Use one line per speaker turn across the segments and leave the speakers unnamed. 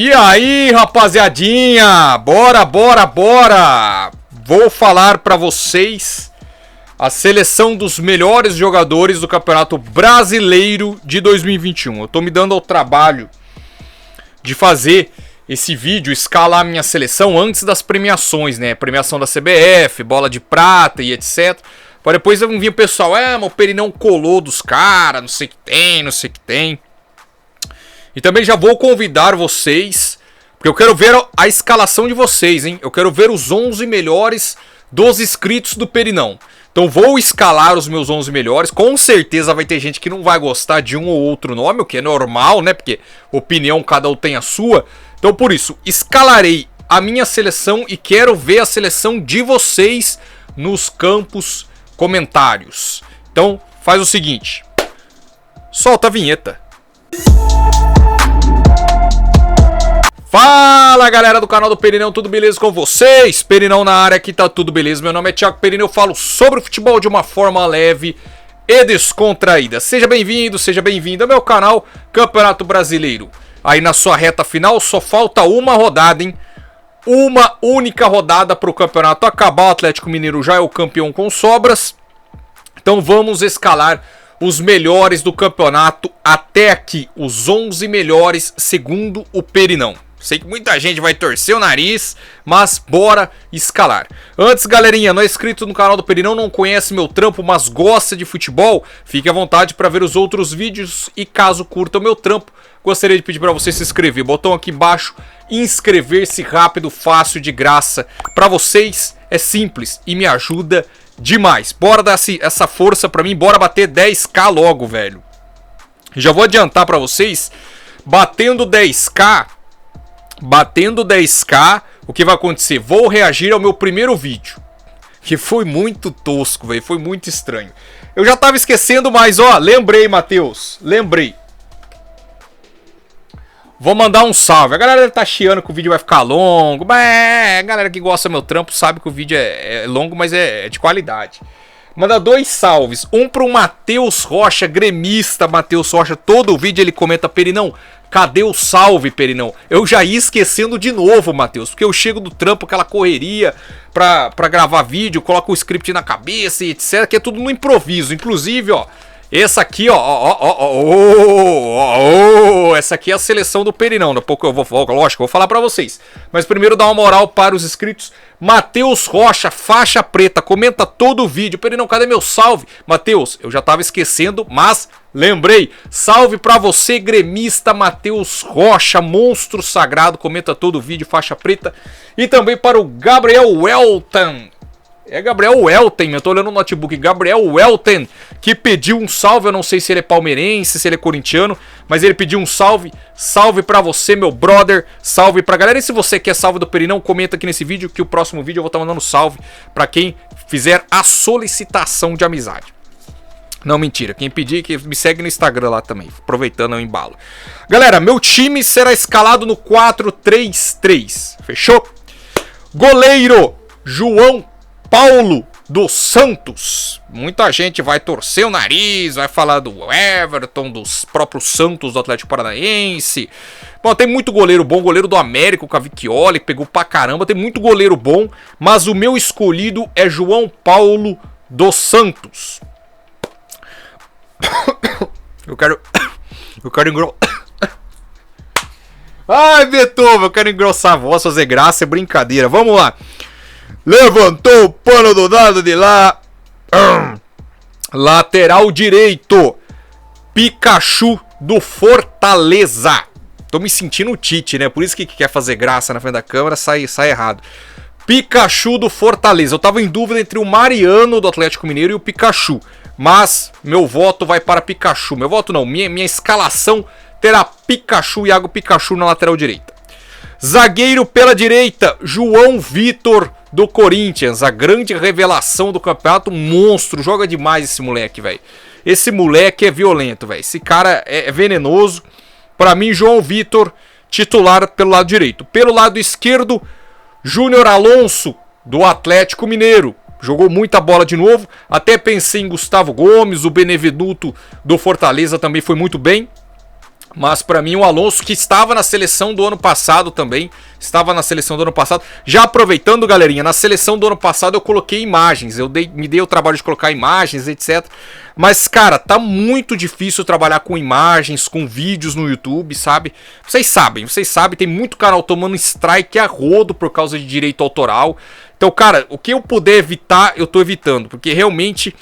E aí, rapaziadinha, bora! Vou falar pra vocês a seleção dos melhores jogadores do Campeonato Brasileiro de 2021. Eu tô me dando ao trabalho de fazer esse vídeo, escalar minha seleção antes das premiações, né? Premiação da CBF, bola de prata e etc. Para depois eu vir o pessoal, mas o Perinão colou dos caras, não sei o que tem. E também já vou convidar vocês, porque eu quero ver a escalação de vocês, hein? Eu quero ver os 11 melhores dos inscritos do Perinão. Então vou escalar os meus 11 melhores. Com certeza vai ter gente que não vai gostar de um ou outro nome, o que é normal, né? Porque opinião cada um tem a sua. Então por isso, escalarei a minha seleção e quero ver a seleção de vocês nos campos comentários. Então faz o seguinte, solta a vinheta. Fala galera do canal do Perinão, tudo beleza com vocês? Perinão na área, aqui tá tudo beleza. Meu nome é Thiago Perinão, eu falo sobre o futebol de uma forma leve e descontraída. Seja bem-vindo, seja bem-vinda ao meu canal Campeonato Brasileiro. Aí na sua reta final só falta uma rodada, hein? Uma única rodada para o campeonato acabar. O Atlético Mineiro já é o campeão com sobras. Então vamos escalar os melhores do campeonato até aqui. Os 11 melhores segundo o Perinão. Sei que muita gente vai torcer o nariz, mas bora escalar. Antes, galerinha, não é inscrito no canal do Perinão, não conhece meu trampo, mas gosta de futebol, fique à vontade para ver os outros vídeos e caso curta o meu trampo, gostaria de pedir para você se inscrever. Botão aqui embaixo, inscrever-se rápido, fácil, de graça. Para vocês é simples e me ajuda demais. Bora dar essa força para mim, bora bater 10k logo, velho. Já vou adiantar para vocês, batendo 10k, o que vai acontecer? Vou reagir ao meu primeiro vídeo, que foi muito tosco, velho, foi muito estranho. Eu já tava esquecendo, mas ó, lembrei, Matheus, lembrei. Vou mandar um salve. A galera deve estar chiando que o vídeo vai ficar longo, mas a galera que gosta do meu trampo sabe que o vídeo é longo, mas é de qualidade. Manda 2 salves, um pro Matheus Rocha, gremista Matheus Rocha. Todo o vídeo ele comenta: Perinão, cadê o salve, Perinão? Eu já ia esquecendo de novo, Matheus, porque eu chego do trampo, aquela correria pra gravar vídeo, coloco o script na cabeça e etc, que é tudo no improviso. Inclusive, ó, essa aqui, essa aqui é a seleção do Perinão. Daqui a pouco eu vou, lógico, eu vou falar pra vocês. Mas primeiro dá uma moral para os inscritos. Matheus Rocha, faixa preta, comenta todo o vídeo. Perinão, cadê meu salve? Matheus, eu já tava esquecendo, mas lembrei. Salve pra você, gremista Matheus Rocha, monstro sagrado, comenta todo o vídeo, faixa preta. E também para o Gabriel Welton. É Gabriel Welton, eu tô olhando no notebook, Gabriel Welton, que pediu um salve. Eu não sei se ele é palmeirense, se ele é corintiano, mas ele pediu um salve. Salve pra você, meu brother, salve pra galera. E se você quer salve do Perinão, comenta aqui nesse vídeo, que o próximo vídeo eu vou estar mandando salve pra quem fizer a solicitação de amizade. Não, mentira, quem pedir, que me segue no Instagram lá também, aproveitando o embalo. Galera, meu time será escalado no 4-3-3, fechou? Goleiro, João Paulo dos Santos. Muita gente vai torcer o nariz, vai falar do Everton, dos próprios Santos do Atlético Paranaense. Bom, tem muito goleiro bom, goleiro do América, o Cavicchioli, pegou pra caramba, tem muito goleiro bom, mas o meu escolhido é João Paulo dos Santos. Eu quero Ai, Beethoven, eu quero engrossar a voz, fazer graça, é brincadeira. Vamos lá. Levantou o pano do lado de lá. Lateral direito, Pikachu do Fortaleza. Tô me sentindo o Tite, né? Por isso que quer fazer graça na frente da câmera, sai errado. Pikachu do Fortaleza. Eu tava em dúvida entre o Mariano do Atlético Mineiro e o Pikachu, mas meu voto vai para Pikachu. Meu voto não, minha escalação terá Pikachu, Iago Pikachu na lateral direita. Zagueiro pela direita, João Vitor do Corinthians, a grande revelação do campeonato, monstro, joga demais esse moleque, velho. Esse moleque é violento, velho. Esse cara é venenoso. Pra mim, João Vitor, titular pelo lado direito. Pelo lado esquerdo, Júnior Alonso do Atlético Mineiro. Jogou muita bola de novo. Até pensei em Gustavo Gomes, o Benevenuto do Fortaleza também foi muito bem. Mas pra mim o Alonso, que estava na seleção do ano passado também, já aproveitando, galerinha, na seleção do ano passado eu coloquei imagens, me dei o trabalho de colocar imagens, etc. Mas, cara, tá muito difícil trabalhar com imagens, com vídeos no YouTube, sabe? Vocês sabem, tem muito canal tomando strike a rodo por causa de direito autoral. Então, cara, o que eu puder evitar, eu tô evitando, porque realmente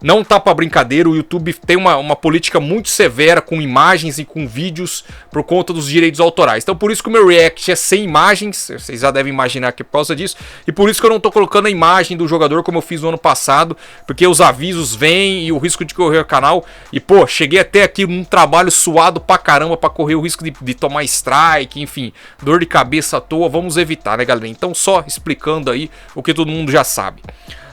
não tá pra brincadeira. O YouTube tem uma política muito severa com imagens e com vídeos por conta dos direitos autorais. Então por isso que o meu react é sem imagens, vocês já devem imaginar que é por causa disso. E por isso que eu não tô colocando a imagem do jogador como eu fiz no ano passado, porque os avisos vêm e o risco de correr o canal. E pô, cheguei até aqui num trabalho suado pra caramba pra correr o risco de tomar strike, enfim, dor de cabeça à toa. Vamos evitar, né, galera? Então só explicando aí o que todo mundo já sabe.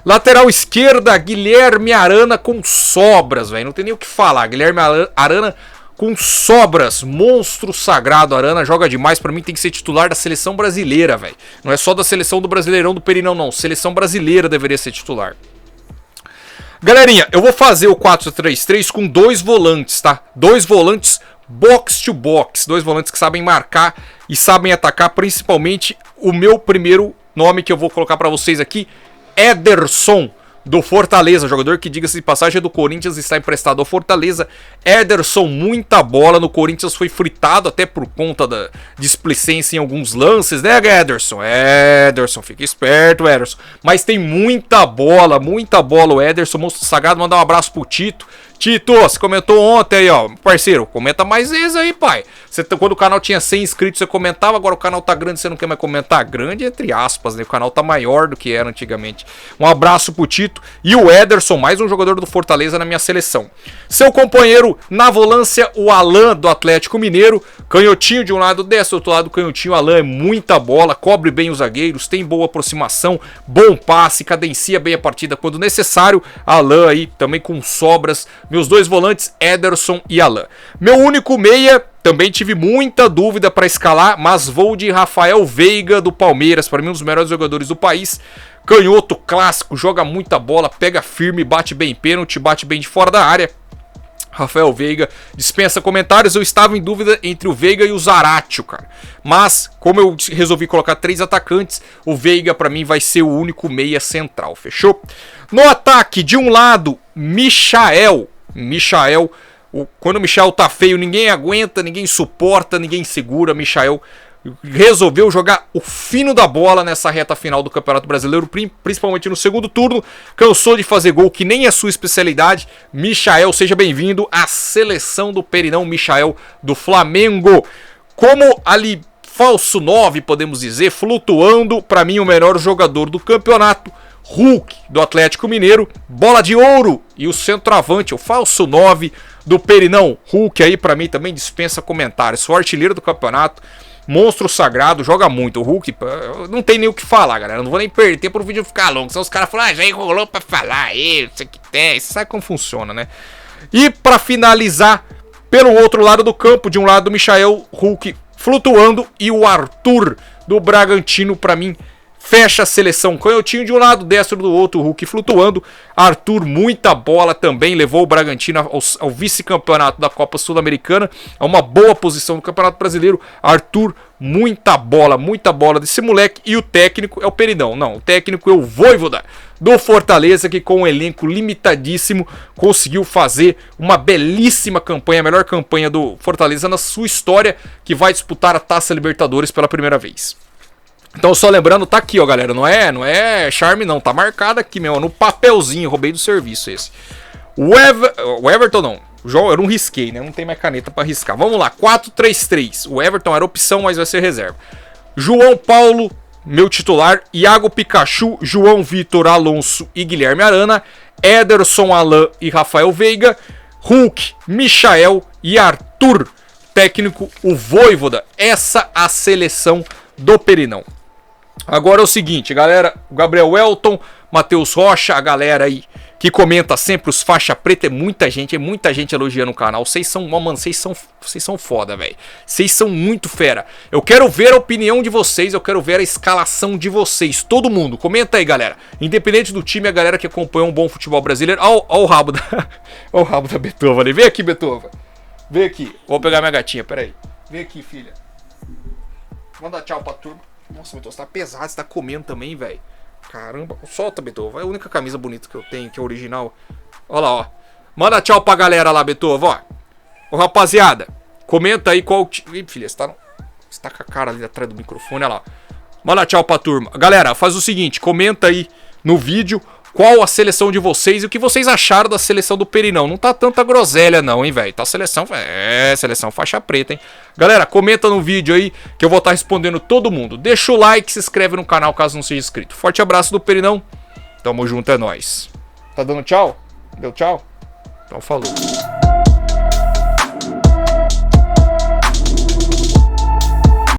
Lateral esquerda, Guilherme Arana com sobras, velho. Não tem nem o que falar. Guilherme Arana com sobras. Monstro sagrado. Arana joga demais. Pra mim tem que ser titular da seleção brasileira, velho. Não é só da seleção do Brasileirão do Perinão, não. Seleção brasileira deveria ser titular. Galerinha, eu vou fazer o 4-3-3 com 2 volantes, tá? 2 volantes box to box. 2 volantes que sabem marcar e sabem atacar. Principalmente o meu primeiro nome que eu vou colocar pra vocês aqui, Ederson, do Fortaleza, jogador que, diga-se de passagem, é do Corinthians, está emprestado ao Fortaleza. Ederson, muita bola no Corinthians, foi fritado até por conta da displicência em alguns lances, né, Ederson, fica esperto, Ederson. Mas tem muita bola o Ederson, monstro sagrado. Mandar um abraço pro Tito. Tito, você comentou ontem aí, ó, parceiro, comenta mais vezes aí, pai. Quando o canal tinha 100 inscritos, você comentava, agora o canal tá grande, você não quer mais comentar? Grande entre aspas, né? O canal tá maior do que era antigamente. Um abraço pro Tito e o Ederson, mais um jogador do Fortaleza na minha seleção. Seu companheiro na volância, o Alan do Atlético Mineiro, canhotinho de um lado, desse outro lado, canhotinho. Alan é muita bola, cobre bem os zagueiros, tem boa aproximação, bom passe, cadencia bem a partida quando necessário. Alan aí também com sobras. Meus 2 volantes, Ederson e Alan. Meu único meia, também tive muita dúvida para escalar, mas vou de Rafael Veiga do Palmeiras, para mim um dos melhores jogadores do país. Canhoto clássico, joga muita bola, pega firme, bate bem pênalti, bate bem de fora da área. Rafael Veiga dispensa comentários. Eu estava em dúvida entre o Veiga e o Zaratio, cara. Mas, como eu resolvi colocar 3 atacantes, o Veiga pra mim vai ser o único meia central, fechou? No ataque, de um lado, Michael, quando o Michael tá feio, ninguém aguenta, ninguém suporta, ninguém segura. Michael resolveu jogar o fino da bola nessa reta final do Campeonato Brasileiro, principalmente no segundo turno. Cansou de fazer gol, que nem é sua especialidade. Michael, seja bem-vindo à seleção do Perinão. Michael do Flamengo. Como ali falso 9, podemos dizer, flutuando, pra mim o melhor jogador do campeonato, Hulk do Atlético Mineiro, bola de ouro. E o centroavante, o falso 9 do Perinão, Hulk aí pra mim também dispensa comentários. O artilheiro do campeonato, monstro sagrado, joga muito. O Hulk, não tem nem o que falar, galera. Não vou nem perder tempo pro vídeo ficar longo. Senão os caras falam, já enrolou pra falar aí, não sei o que tem. Você sabe como funciona, né? E pra finalizar, pelo outro lado do campo, de um lado o Michael, Hulk flutuando, e o Arthur do Bragantino, pra mim, fecha a seleção. Canhotinho de um lado, destro do outro, Hulk flutuando. Arthur, muita bola também, levou o Bragantino ao vice-campeonato da Copa Sul-Americana, a uma boa posição no Campeonato Brasileiro. Arthur, muita bola desse moleque. E o técnico é o Perinão. Não, o técnico é o Vojvoda do Fortaleza, que com um elenco limitadíssimo conseguiu fazer uma belíssima campanha, a melhor campanha do Fortaleza na sua história, que vai disputar a Taça Libertadores pela primeira vez. Então, só lembrando, tá aqui, ó, galera, não é charme não, tá marcado aqui mesmo, no papelzinho, roubei do serviço esse. O Everton não, eu não risquei, né, não tem mais caneta pra riscar. Vamos lá, 4-3-3, o Everton era opção, mas vai ser reserva. João Paulo, meu titular, Iago Pikachu, João Vitor, Alonso e Guilherme Arana, Ederson, Alan e Rafael Veiga, Hulk, Michael e Arthur, técnico o Vojvoda. Essa a seleção do Perinão. Agora é o seguinte, galera, o Gabriel Welton, Matheus Rocha, a galera aí que comenta sempre os faixa preta, é muita gente elogiando o canal. Vocês são, mano, vocês são foda, velho. Vocês são muito fera. Eu quero ver a opinião de vocês, eu quero ver a escalação de vocês. Todo mundo, comenta aí, galera. Independente do time, a galera que acompanha um bom futebol brasileiro. Ó o rabo da Beethoven ali. Vem aqui, Beethoven. Vem aqui. Vou pegar minha gatinha, peraí. Vem aqui, filha. Manda tchau pra turma. Nossa, Beethoven, você tá pesado, você tá comendo também, velho. Caramba. Solta, Beethoven. É a única camisa bonita que eu tenho, que é original. Olha lá, ó. Manda tchau pra galera lá, Beethoven, ó. Ô, rapaziada, comenta aí qual... Ih, filha, você tá com a cara ali atrás do microfone, olha lá. Manda tchau pra turma. Galera, faz o seguinte, comenta aí no vídeo qual a seleção de vocês e o que vocês acharam da seleção do Perinão. Não tá tanta groselha não, hein, velho. Tá seleção... seleção faixa preta, hein. Galera, comenta no vídeo aí que eu vou estar respondendo todo mundo. Deixa o like, se inscreve no canal caso não seja inscrito. Forte abraço do Perinão. Tamo junto, é nóis. Tá dando tchau? Deu tchau? Então falou.